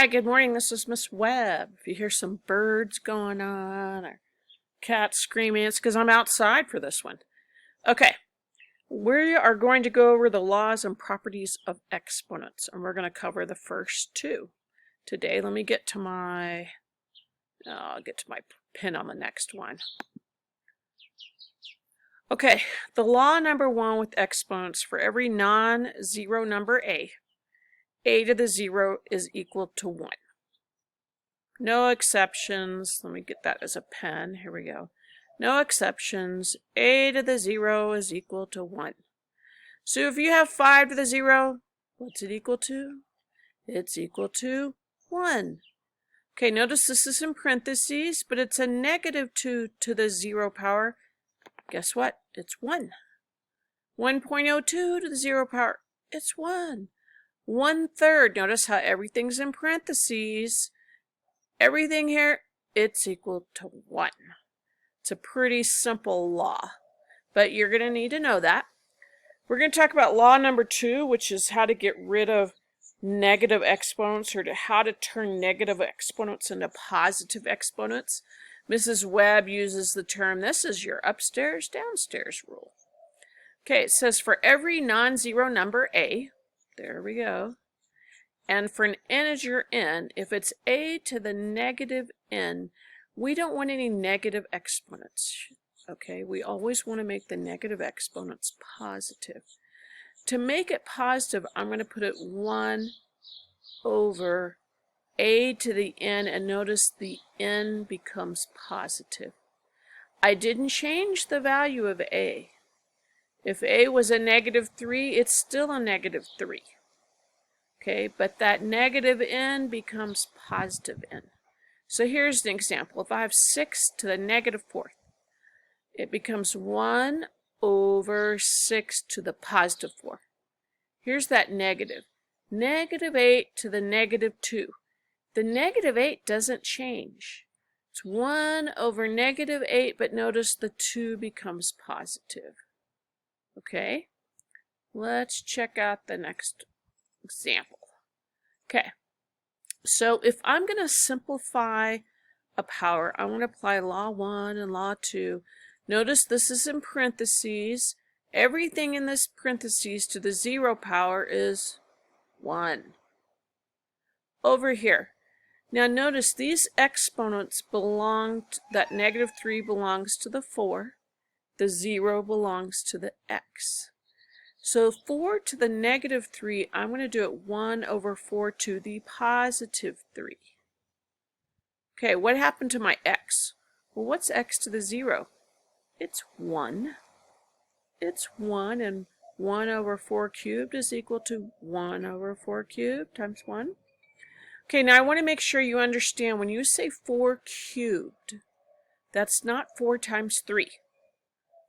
Hi, good morning. This is Miss Webb. If you hear some birds going on or cats screaming, it's because I'm outside for this one. Okay, we are going to go over the laws and properties of exponents, and we're going to cover the first two today. Let me get to my, I'll get to my pen on the next one. Okay, the law number one with exponents: for every non-zero number a to the 0 is equal to 1. No exceptions. Let me get that as a pen. Here we go. No exceptions. A to the 0 is equal to 1. So if you have 5 to the 0, what's it equal to? It's equal to 1. Okay, notice this is in parentheses, but it's a negative 2 to the 0 power. Guess what? It's 1. 1.02 to the 0 power. It's 1. 1/3. Notice how everything's in parentheses. Everything here, it's equal to 1. It's a pretty simple law, but you're going to need to know that. We're going to talk about law number 2, which is how to get rid of negative exponents, or how to turn negative exponents into positive exponents. Mrs. Webb uses the term, this is your upstairs, downstairs rule. Okay, it says for every non-zero number a, there we go, and for an integer n, if it's a to the negative n, we don't want any negative exponents. Okay, we always want to make the negative exponents positive. To make it positive, I'm going to put it 1 over a to the n, and notice the n becomes positive. I didn't change the value of a. If a was a -3, it's still a -3. Okay, but that negative n becomes positive n. So here's an example. If I have 6 to the -4th, it becomes 1 over 6 to the +4. Here's that negative. -8 to the -2. The -8 doesn't change. It's 1 over -8, but notice the 2 becomes positive. Okay, let's check out the next example. Okay, so if I'm going to simplify a power, I want to apply law 1 and law 2. Notice this is in parentheses. Everything in this parentheses to the 0 power is 1. Over here, now notice these exponents belong to, that -3 belongs to the 4, the 0 belongs to the x. So 4 to the -3, I'm going to do it 1 over 4 to the +3. Okay, what happened to my x? Well, what's x to the 0? It's 1. It's 1, and 1 over 4 cubed is equal to 1 over 4 cubed times 1. Okay, now I want to make sure you understand when you say 4 cubed, that's not 4 times 3.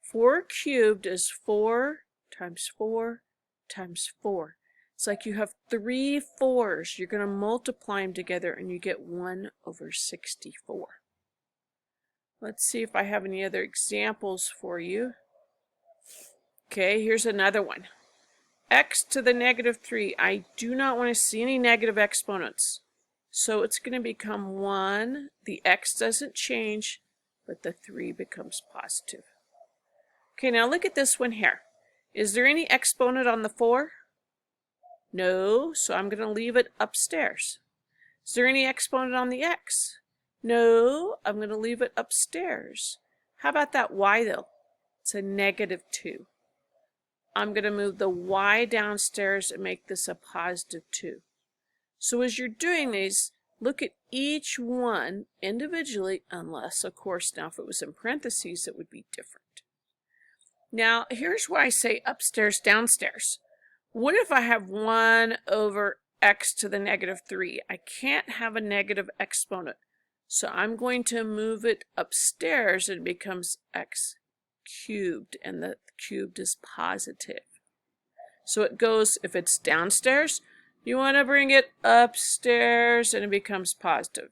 4 cubed is 4 times 4 times 4. It's like you have 3 4s. You're going to multiply them together and you get 1 over 64. Let's see if I have any other examples for you. Okay, here's another one. X to the -3. I do not want to see any negative exponents. So it's going to become 1. The x doesn't change, but the 3 becomes positive. Okay, now look at this one here. Is there any exponent on the 4? No, so I'm going to leave it upstairs. Is there any exponent on the x? No, I'm going to leave it upstairs. How about that y though? It's a -2. I'm going to move the y downstairs and make this a +2. So as you're doing these, look at each one individually, unless, of course, now if it was in parentheses, it would be different. Now, here's why I say upstairs, downstairs. What if I have 1 over x to the -3? I can't have a negative exponent. So I'm going to move it upstairs and it becomes x cubed, and the cubed is positive. So it goes, if it's downstairs, you want to bring it upstairs and it becomes positive.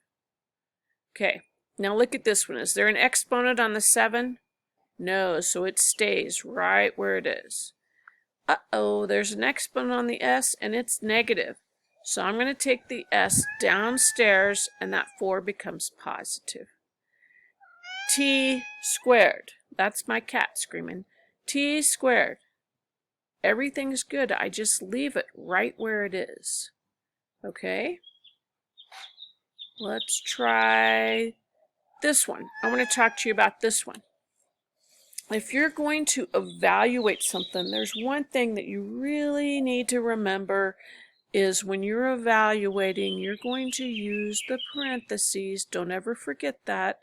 Okay, now look at this one. Is there an exponent on the 7? No, so it stays right where it is. Uh-oh, there's an exponent on the s and it's negative. So I'm going to take the s downstairs, and that 4 becomes positive. T squared. That's my cat screaming. T squared. Everything's good. I just leave it right where it is. Okay? Let's try this one. I want to talk to you about this one. If you're going to evaluate something, there's one thing that you really need to remember is when you're evaluating, you're going to use the parentheses. Don't ever forget that.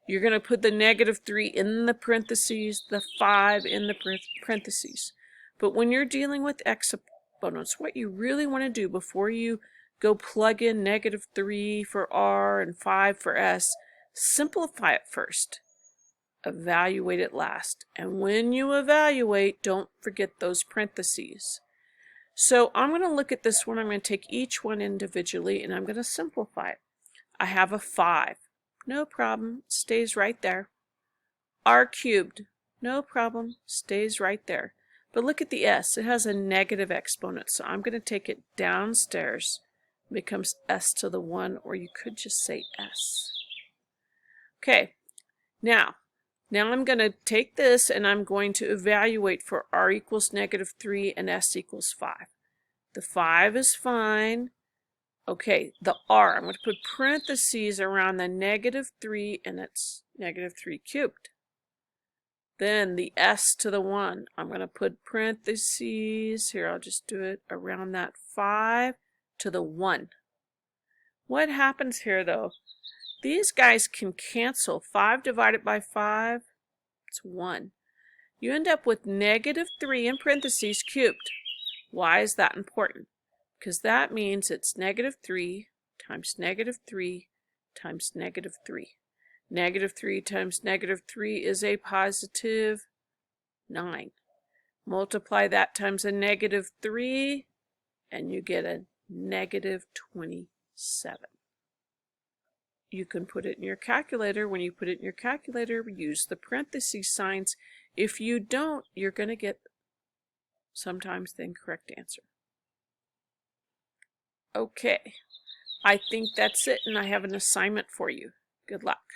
You're going to put the -3 in the parentheses, the 5 in the parentheses. But when you're dealing with exponents, what you really want to do before you go plug in -3 for R and 5 for S, simplify it first. Evaluate it last. And when you evaluate, don't forget those parentheses. So I'm going to look at this one. I'm going to take each one individually and I'm going to simplify it. I have a 5. No problem. Stays right there. R cubed. No problem. Stays right there. But look at the S. It has a negative exponent. So I'm going to take it downstairs. It becomes S to the 1, or you could just say S. Okay. Now I'm going to take this and I'm going to evaluate for R equals -3 and S equals 5. The 5 is fine. Okay, the R, I'm going to put parentheses around the -3 and it's -3 cubed. Then the S to the 1, I'm going to put parentheses, here I'll just do it around that 5 to the 1. What happens here though? These guys can cancel. 5 divided by 5, it's 1. You end up with -3 in parentheses cubed. Why is that important? Because that means it's -3 times -3 times -3. -3 times -3 is a positive 9. Multiply that times a -3 and you get a -27. You can put it in your calculator. When you put it in your calculator, use the parentheses signs. If you don't, you're going to get sometimes the incorrect answer. Okay, I think that's it, and I have an assignment for you. Good luck.